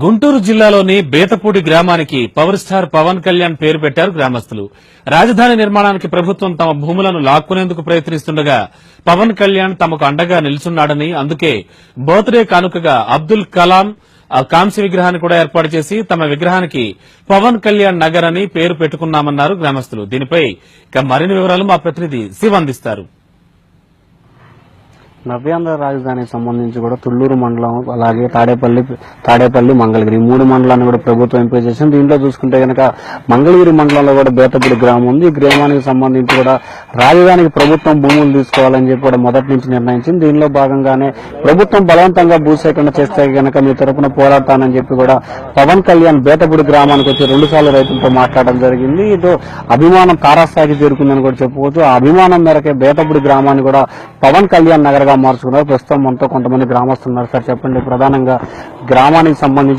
గుంటూరు జిల్లాలోని బేతపూడి గ్రామానికి power star Pawan Kalyan పేరు పెట్టారు గ్రామస్తులు. రాజధాని నిర్మాణానికి ప్రభుత్వం తమ భూములను లాక్కునేందుకు ప్రయత్నిస్తుండగా పవన్ కళ్యాణ్ తమకు అండగా నిలుచున్నాడని, అందుకే బర్త్డే కానుకగా అబ్దుల్ కలాం కాంస్య విగ్రహాన్ని కూడా ఏర్పాటు చేసి తమ విగ్రహానికి పవన్ కళ్యాణ్ నగర్ అని పేరు పెట్టుకున్నామన్నారు గ్రామస్తులు. దీనిపై ఇక మరిన్ని వివరాలు మా ప్రతినిధి శివ అందిస్తారు. నవ్యాంధ్ర రాజధానికి సంబంధించి కూడా తుళ్లూరు మండలం, అలాగే తాడేపల్లి, మంగళగిరి ఈ మూడు మండలాన్ని కూడా ప్రభుత్వం ఎంపిక చేసింది. దీంట్లో చూసుకుంటే కనుక మంగళగిరి మండలంలో కూడా బేతపూడి గ్రామం ఉంది. ఈ గ్రామానికి సంబంధించి కూడా రాజధానికి ప్రభుత్వం భూములు తీసుకోవాలని చెప్పి కూడా మొదటి నుంచి నిర్ణయించింది. దీనిలో భాగంగానే ప్రభుత్వం బలవంతంగా భూసేకరణ చేస్తే కనుక మీ తరపున పోరాడతానని చెప్పి కూడా పవన్ కళ్యాణ్ బేతపూడి గ్రామానికి వచ్చి 2 సార్లు రైతులతో మాట్లాడడం జరిగింది. ఇటు అభిమానం తారాస్థాయికి చేరుకుందని కూడా చెప్పుకోవచ్చు. ఆ అభిమానం మేరకే బేతపూడి గ్రామాన్ని కూడా పవన్ కళ్యాణ్ నగర్ మార్చుకున్నారు. ప్రస్తుతం మనతో కొంతమంది గ్రామస్తులు ఉన్నారు. సార్ చెప్పండి, ప్రధానంగా గ్రామానికి సంబంధించి